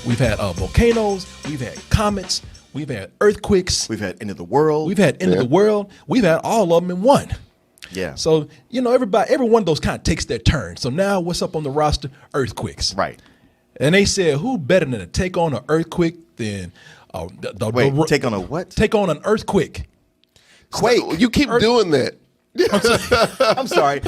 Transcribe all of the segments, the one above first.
We've had volcanoes. We've had comets. We've had earthquakes. We've had end of the world. We've had end of the world. We've had all of them in one. Yeah. So, every one of those kind of takes their turn. So now what's up on the roster? Earthquakes. Right. And they said, who better than to take on an earthquake than... take on a what? Take on an earthquake. Quake. You keep doing that. I'm sorry.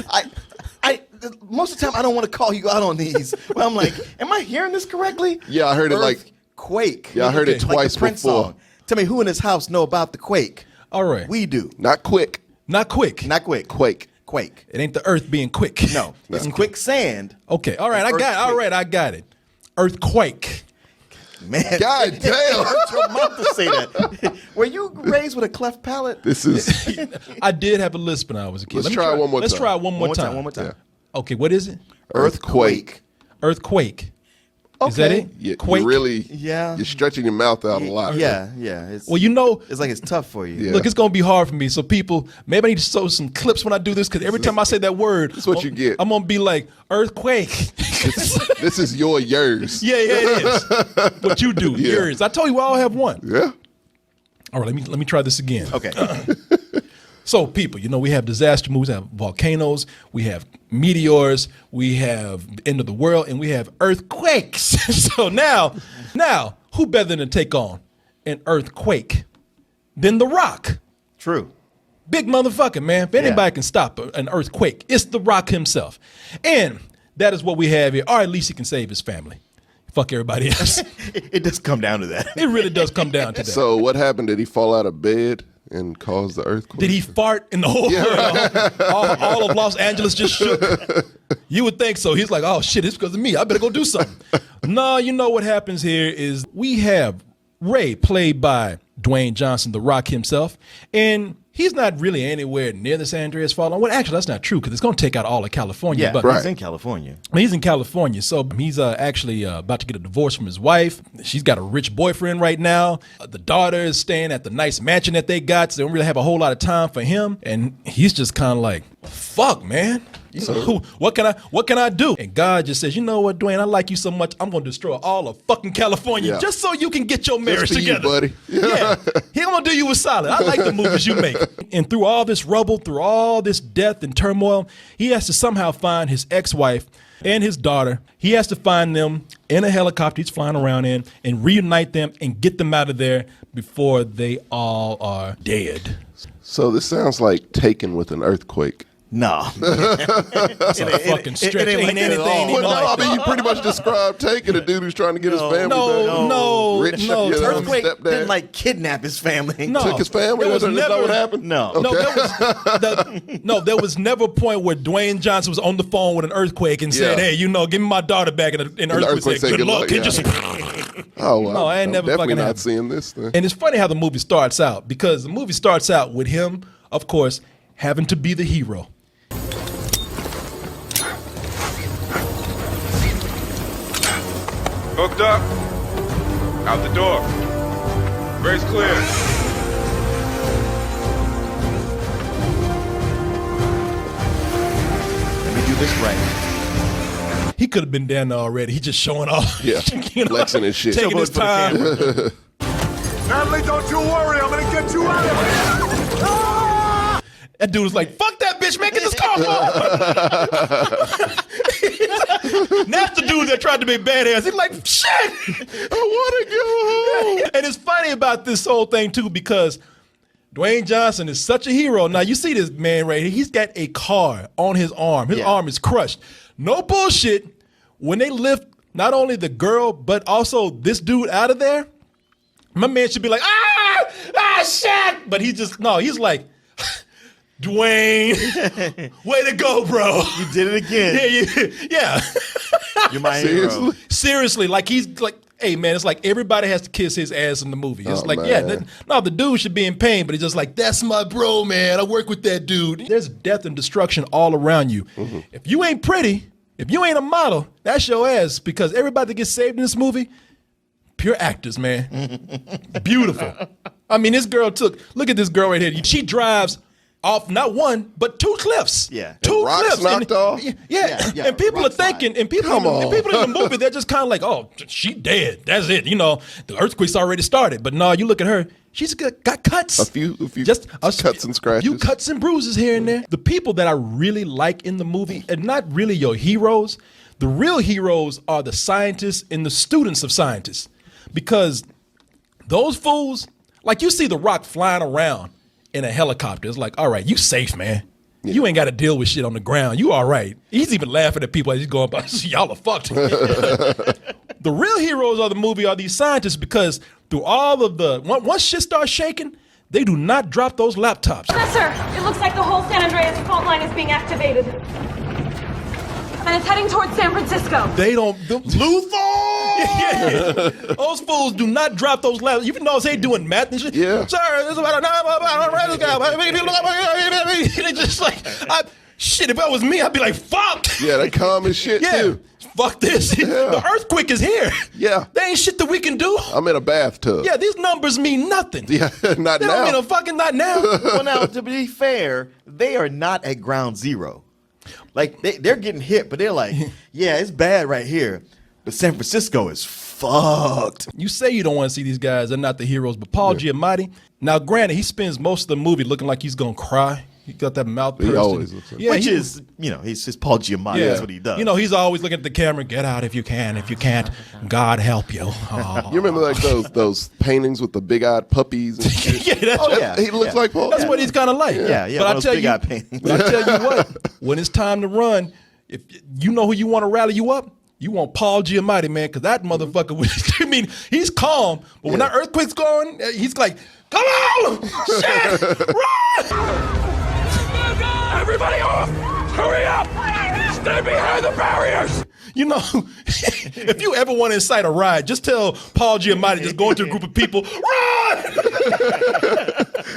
I most of the time I don't want to call you out on these. But I'm like, am I hearing this correctly? Yeah, I heard it like Quake. Yeah, I heard it twice like the Prince before. Song. Tell me who in this house know about the quake? All right. We do. Not quick. Not quick. Not quick. Quake. Quake. It ain't the earth being quick. No. It's quicksand. Okay. All right. I got it. All right. I got it. Earthquake. Man. God damn. It hurt your mouth to say that. Were you raised with a cleft palate? This is. I did have a lisp when I was a kid. Let's try it one more time. Let's try it one more time. One more time. Yeah. Okay. What is it? Earthquake. Earthquake. Okay. Is that it? You Quake. really, Yeah. you're stretching your mouth out a lot. Yeah. It's, Well, it's like it's tough for you. Yeah. Look, it's going to be hard for me. So people, maybe I need to show some clips when I do this because every time I say that word, That's what you get. I'm going to be like, earthquake. This is yours. Yeah, it is. What you do, Yeah. yours. I told you we all have one. Yeah. All right, let me try this again. Okay. So people, we have disaster movies, we have volcanoes, we have meteors, we have the end of the world, and we have earthquakes. So now, who better than to take on an earthquake than The Rock? True. Big motherfucker, man. If anybody can stop an earthquake, it's The Rock himself. And that is what we have here. Or at least he can save his family. Fuck everybody else. It does come down to that. It really does come down to that. So what happened? Did he fall out of bed and cause the earthquake? Did he fart in the whole all of Los Angeles just shook? You would think so. He's like, oh shit, it's because of me. I better go do something. No, you know what happens here is we have Ray, played by Dwayne Johnson, The Rock himself, and he's not really anywhere near the San Andreas fault line. Well, actually, that's not true because it's going to take out all of California. Yeah, but he's in California. He's in California, so he's actually about to get a divorce from his wife. She's got a rich boyfriend right now. The daughter is staying at the nice mansion that they got, so they don't really have a whole lot of time for him. And he's just kind of like, fuck, man. What can I do? And God just says, you know what, Dwayne, I like you so much, I'm going to destroy all of fucking California just so you can get your marriage together. You, buddy. Yeah, he's going to do you a solid. I like the movies you make. And through all this rubble, through all this death and turmoil, he has to somehow find his ex-wife and his daughter. He has to find them in a helicopter he's flying around in and reunite them and get them out of there before they all are dead. So this sounds like Taken with an earthquake. No. It's a fucking stretch. Ain't like that at all. even Well, no, like I mean, you pretty much described Taken, a dude who's trying to get his family back. No. Earthquake stepdad. didn't like kidnap his family. No. Took his family? There was Is that never- what happened? No. Okay. There was never a point where Dwayne Johnson was on the phone with an earthquake and said, Yeah. "Hey, give me my daughter back," and the earthquake said, "Good luck." yeah. And just Oh, well, No, I ain't I'm never definitely fucking not happened. seeing this thing. And it's funny how the movie starts out because the movie starts out with him, of course, having to be the hero. Hooked up. Out the door. Race clear. Let me do this right. He could have been down there already. He's just showing off. Yeah, flexing and shit. Taking his time. Natalie, don't you worry. I'm going to get you out of here. That dude was like, fuck that bitch, man, get this car off. That's the dude that tried to be badass. He's like, shit, I want to go home. And it's funny about this whole thing, too, because Dwayne Johnson is such a hero. Now, you see this man right here. He's got a car on his arm. His arm is crushed. No bullshit. When they lift not only the girl, but also this dude out of there, my man should be like, shit. But he's like, Dwayne, way to go, bro. You did it again. Yeah. You're my hero. Seriously, like he's like, hey man, it's like everybody has to kiss his ass in the movie. It's like, man. the dude should be in pain, but he's just like, that's my bro, man. I work with that dude. There's death and destruction all around you. Mm-hmm. If you ain't pretty, if you ain't a model, that's your ass, because everybody that gets saved in this movie, pure actors, man. Beautiful. I mean, this girl look at this girl right here. She drives off not one but two cliffs. Yeah. two rocks cliffs. knocked off? Yeah. And people are Rock slide. thinking, and people in the movie, they're just kind of like, oh, she dead. That's it. You know, the earthquake's already started. But no, you look at her. She's got cuts. A few just cuts and scratches. A few cuts and bruises here and there. The people that I really like in the movie, and not really your heroes, the real heroes are the scientists and the students of scientists. Because those fools, like you see The Rock flying around in a helicopter. It's like, all right, you safe, man. Yeah. You ain't got to deal with shit on the ground. You all right. He's even laughing at people as he's going by. Y'all are fucked. The real heroes of the movie are these scientists because through all of the, once shit starts shaking, they do not drop those laptops. Professor, it looks like the whole San Andreas fault line is being activated. And it's heading towards San Francisco. They don't. Yeah. Those fools do not drop those laptops. Even though they doing math and shit. Yeah. Sir, this is about they just like, shit, if that was me, I'd be like, fuck. Yeah, they calm as shit, too. Fuck this. Yeah. The earthquake is here. Yeah. There ain't shit that we can do. I'm in a bathtub. Yeah, these numbers mean nothing. Yeah, not they now. don't mean a fucking not now. Well, now, to be fair, they are not at ground zero. Like, they're getting hit, but they're like, yeah, it's bad right here. But San Francisco is fucked. You say you don't want to see these guys. They're not the heroes. But Paul Giamatti, now granted, he spends most of the movie looking like he's going to cry. He got that mouth pursed. He always looks like that. Which is, he's just Paul Giamatti. Yeah. That's what he does. You know, he's always looking at the camera. Get out if you can. If you can't, God help you. Oh. You remember like those paintings with the big-eyed puppies and shit? Yeah, that's yeah. He looks like Paul. That's what he's kind of like. Yeah, But one of those big-eyed paintings. But I tell you what, when it's time to run, if you know who you want to rally you up, you want Paul Giamatti, man, because that motherfucker, I mean, he's calm, but when that earthquake's going, he's like, come on, shit, run! Everybody off! Hurry up! Stay behind the barriers! You know, if you ever want to incite a riot, just tell Paul Giamatti, just go into a group of people, run!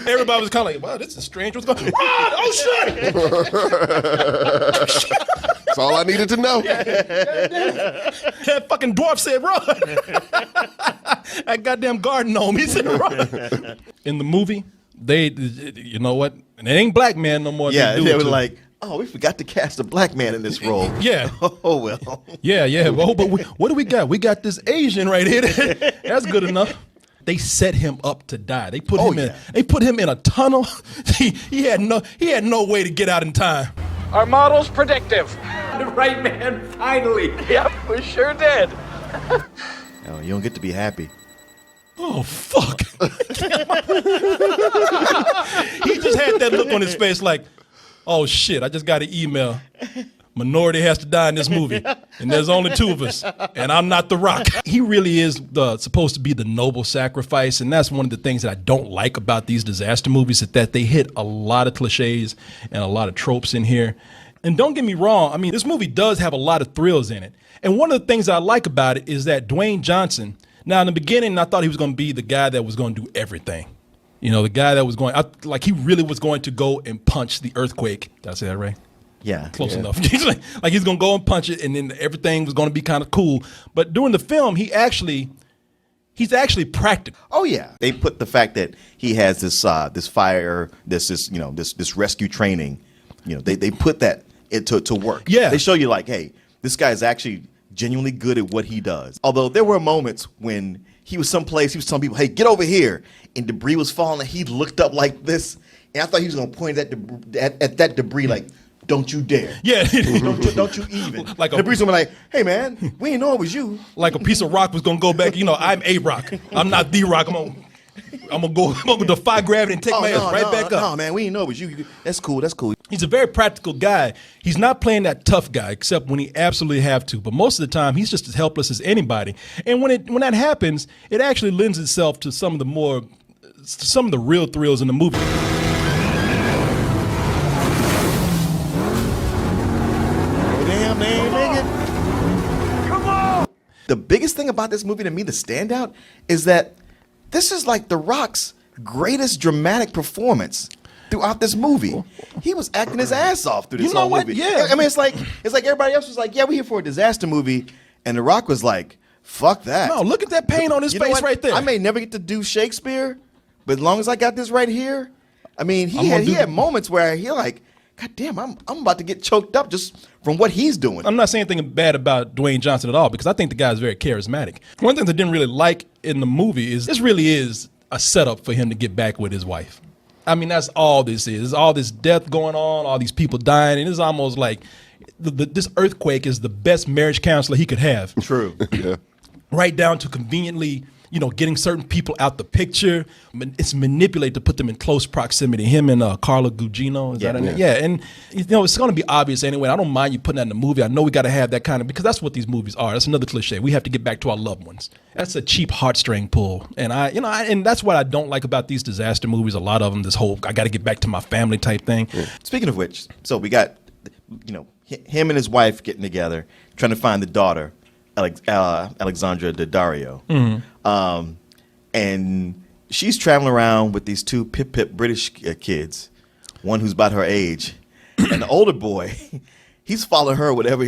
Everybody was kind of like, wow, this is strange. What's going on? Run! Oh, shit! That's all I needed to know. That fucking dwarf said, run! That goddamn garden gnome, he said, run! In the movie, you know what? And it ain't black man no more. Yeah, they were like, oh, we forgot to cast a black man in this role. Yeah. Oh, well. Yeah. Oh, but what do we got? We got this Asian right here. That's good enough. They set him up to die. They put him in. They put him in a tunnel. He had no way to get out in time. Our model's predictive. Right, man. Finally. Yep, we sure did. Oh, you don't get to be happy. Oh, fuck. He just had that look on his face like, oh, shit, I just got an email. Minority has to die in this movie, and there's only two of us, and I'm not The Rock. He really is supposed to be the noble sacrifice, and that's one of the things that I don't like about these disaster movies, is that they hit a lot of cliches and a lot of tropes in here. And don't get me wrong, I mean, this movie does have a lot of thrills in it. And one of the things I like about it is that Dwayne Johnson, now in the beginning, I thought he was going to be the guy that was going to do everything. You know, the guy that was like he really was going to go and punch the earthquake. Did I say that right? Yeah. Close enough. He's like he's going to go and punch it, and then everything was going to be kind of cool. But during the film, he's actually practical. Oh yeah, they put the fact that he has this fire, this rescue training. You know, they put that to work. Yeah, they show you like, hey, this guy's actually genuinely good at what he does. Although there were moments when he was someplace, he was telling people, hey, get over here, and debris was falling, and he looked up like this, and I thought he was going to point at that debris like, don't you dare. Yeah. don't you even. Like debris was like, hey, man, we didn't know it was you. Like a piece of rock was going to go back. You know, I'm a rock. I'm not the rock. I'm gonna defy gravity and take my ass right back up. No, man, we didn't know it was you. That's cool. He's a very practical guy. He's not playing that tough guy, except when he absolutely have to. But most of the time, he's just as helpless as anybody. And when that happens, it actually lends itself to some of the real thrills in the movie. Damn, they ain't make it. Come on. The biggest thing about this movie to me, the standout, is that this is like The Rock's greatest dramatic performance throughout this movie. He was acting his ass off through this whole movie. Yeah. I mean, it's like everybody else was like, yeah, we're here for a disaster movie. And The Rock was like, fuck that. No, look at that pain on his face right there. I may never get to do Shakespeare, but as long as I got this right here, I mean, I'm gonna he do had the- moments where he like, God damn, I'm about to get choked up just from what he's doing. I'm not saying anything bad about Dwayne Johnson at all because I think the guy is very charismatic. One thing I didn't really like in the movie is this really is a setup for him to get back with his wife. I mean, that's all this is. There's all this death going on, all these people dying, and it's almost like this earthquake is the best marriage counselor he could have. True. Yeah. Right down to conveniently, getting certain people out the picture. It's manipulated to put them in close proximity. Him and Carla Gugino. Is that her name? Yeah. And, it's going to be obvious anyway. I don't mind you putting that in the movie. I know we got to have that kind of, because that's what these movies are. That's another cliche. We have to get back to our loved ones. That's a cheap heartstring pull. And and that's what I don't like about these disaster movies. A lot of them, this whole, I got to get back to my family type thing. Yeah. Speaking of which, so we got, him and his wife getting together, trying to find the daughter, Alexandra Daddario. Mm-hmm. And she's traveling around with these two pip British kids, one who's about her age, and the older boy, he's following her whatever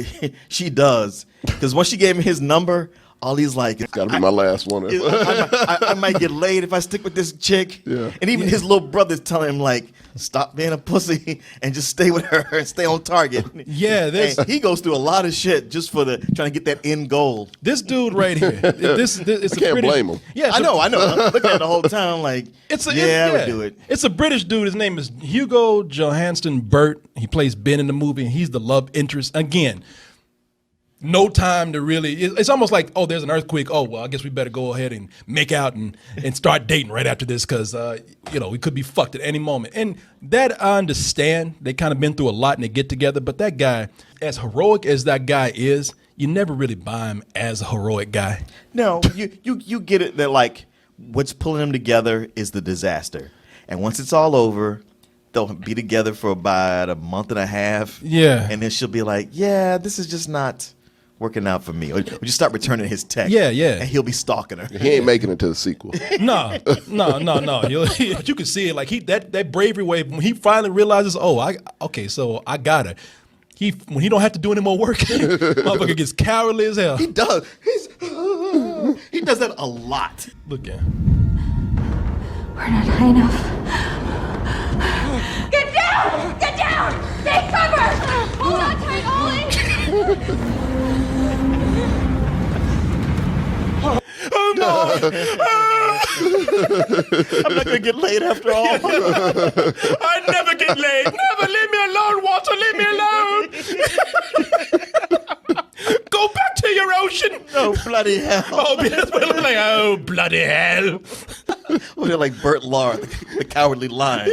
she does. Because once she gave him his number, all he's like, It's got to be my last one. I might get laid if I stick with this chick. Yeah. And even his little brother's telling him, like, stop being a pussy and just stay with her and stay on target. Yeah, And he goes through a lot of shit just for trying to get that end goal. This dude right here. It's I can't blame him. Yeah, I know. I'm looking at it the whole time like, I would do it. It's a British dude. His name is Hugo Johansson Burt. He plays Ben in the movie, and he's the love interest. Again, no time to really, it's almost like, oh, there's an earthquake. Oh, well, I guess we better go ahead and make out and start dating right after this because, we could be fucked at any moment. And that I understand. They kind of been through a lot and they get together. But that guy, as heroic as that guy is, you never really buy him as a heroic guy. No, you get it that, like, what's pulling them together is the disaster. And once it's all over, they'll be together for about a month and a half. Yeah. And then she'll be like, yeah, this is just not working out for me. Or just start returning his text. Yeah. And he'll be stalking her. He ain't making it to the sequel. No. You can see it like that bravery wave when he finally realizes, so I got her. When he don't have to do any more work, motherfucker gets cowardly as hell. He does. He does that a lot. Look at We're not high enough. Get down! Get down! Take cover! Hold on tight, Ollie! Oh no! I'm not gonna get laid after all. I never get laid. Never. Leave me alone, Walter. Leave me alone. Go back to your ocean. Oh, bloody hell. Oh, bloody hell. Well, they're like Bert Lahr, the cowardly lion.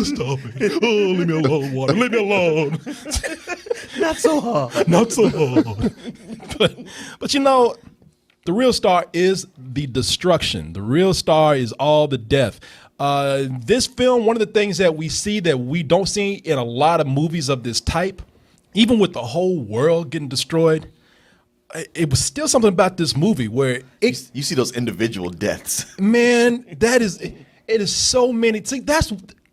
Stop it. Oh, leave me alone, Walter. Leave me alone. Not so hard. Not so hard. But the real star is the destruction. The real star is all the death. This film, one of the things that we see that we don't see in a lot of movies of this type, even with the whole world getting destroyed, it was still something about this movie where You see those individual deaths. man, it is so many. See,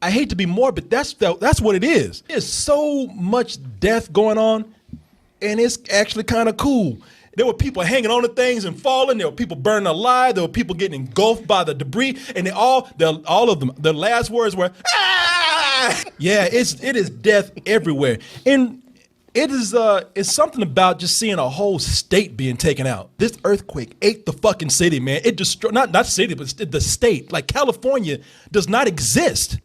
I hate to be morbid, that's what it is. There's so much death going on, and it's actually kind of cool. There were people hanging on to things and falling. There were people burning alive. There were people getting engulfed by the debris. And all of them, their last words were, ah! Yeah, it is death everywhere. And it's something about just seeing a whole state being taken out. This earthquake ate the fucking city, man. It destroyed, not city, but the state. Like California does not exist.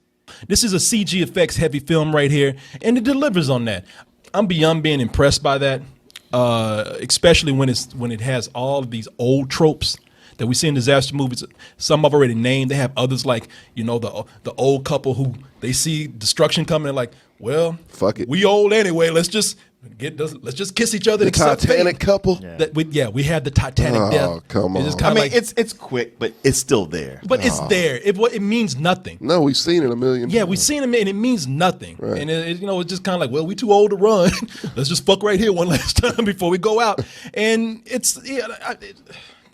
This is a CG effects heavy film right here, and it delivers on that. I'm beyond being impressed by that. Especially when it has all of these old tropes that we see in disaster movies. Some I've already named. They have others like, the old couple who they see destruction coming and like, well, fuck it. We old anyway. Let's just kiss each other. The Titanic couple. Yeah. We had the Titanic death. Oh, come on. It's quick, but it's still there. But it's there. It means nothing. No, we've seen it a million times. Yeah, we've seen it, and it means nothing. Right. And it's just kind of like, well, we too old to run. Let's just fuck right here one last time before we go out. And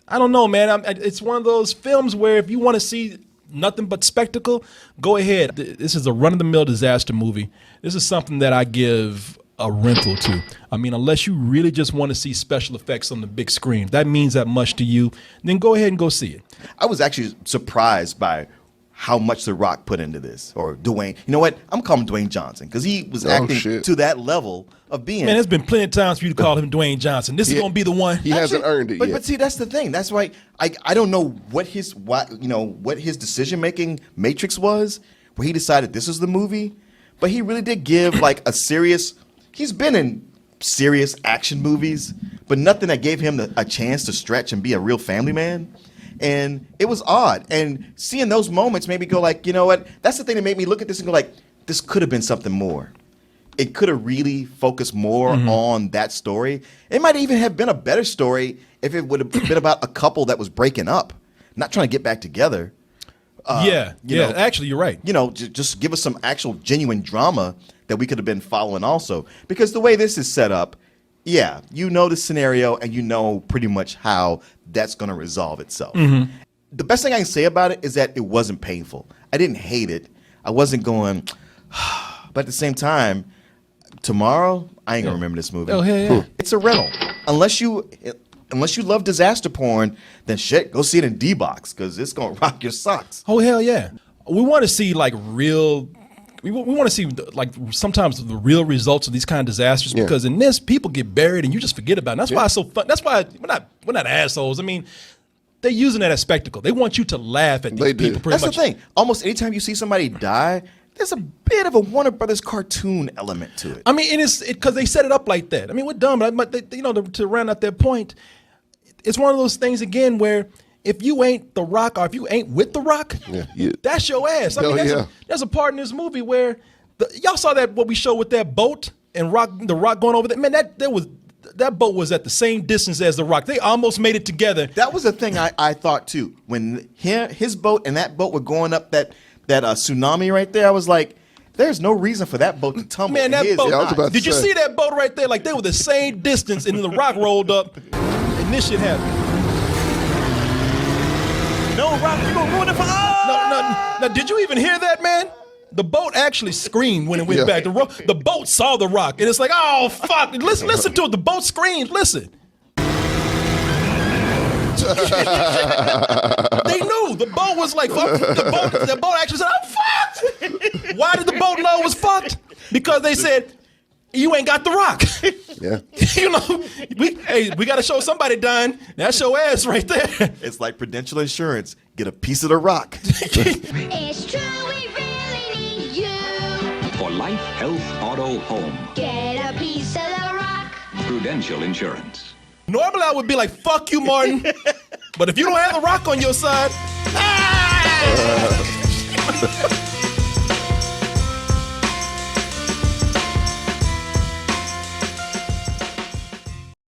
I don't know, man. It's one of those films where if you want to see nothing but spectacle, go ahead. This is a run-of-the-mill disaster movie. This is something that I give a rental to. I mean, unless you really just want to see special effects on the big screen, if that means that much to you, then go ahead and go see it. I was actually surprised by how much The Rock put into this, or Dwayne. You know what? I'm calling him Dwayne Johnson because he was acting to that level of being. Man, there's been plenty of times for you to call him Dwayne Johnson. This is going to be the one. He hasn't earned it yet. But see, that's the thing. That's why I don't know what his decision making matrix was, where he decided this is the movie. But he really did give like a serious. He's been in serious action movies, but nothing that gave him a chance to stretch and be a real family man. And it was odd. And seeing those moments made me go like, you know what? That's the thing that made me look at this and go like, this could have been something more. It could have really focused more on that story. It might even have been a better story if it would have been about a couple that was breaking up, not trying to get back together. Actually, you're right. You know, just give us some actual genuine drama that we could have been following also. Because the way this is set up, yeah, you know the scenario and you know pretty much how that's going to resolve itself. The best thing I can say about it is that it wasn't painful. I didn't hate it. I wasn't going, but at the same time, tomorrow, I ain't going to remember this movie. Oh, hell yeah. It's a rental. Unless you love disaster porn, then shit, go see it in D-Box because it's going to rock your socks. Oh, hell yeah. We want to see like real. We want to see like sometimes the real results of these kind of disasters because in this people get buried and you just forget about it. And that's why it's so fun. That's why we're not assholes. I mean, they're using it as spectacle. They want you to laugh at these people. Pretty That's much. the thing. Almost anytime you see somebody die, there's a bit of a Warner Brothers cartoon element to it. I mean, and it's because they set it up like that. I mean, we're dumb, but to round out their point, it's one of those things again where if you ain't The Rock or if you ain't with The Rock, that's your ass. I mean, there's a part in this movie where y'all saw that what we showed with that boat and The Rock going over there. Man, that boat was at the same distance as The Rock. They almost made it together. That was the thing I thought too. When his boat and that boat were going up that tsunami right there, I was like, there's no reason for that boat to tumble. Man, that boat. I was about to Did you say. see that boat right there? Like they were the same distance, and then The Rock rolled up, and this shit happened. No, Rock, you gonna ruin it for us. No, did you even hear that, man? The boat actually screamed when it went back. The boat saw The Rock, and it's like, oh, fuck. Listen to it. The boat screamed. Listen. They knew. The boat was like, fuck. The boat actually said, I'm fucked. Why did the boat know it was fucked? Because they said, you ain't got The Rock. Yeah. You know, we got to show somebody dying. That's your ass right there. It's like Prudential Insurance. Get a piece of The Rock. It's true, we really need you. For life, health, auto, home. Get a piece of The Rock. Prudential Insurance. Normally I would be like, fuck you, Martin. But if you don't have The Rock on your side,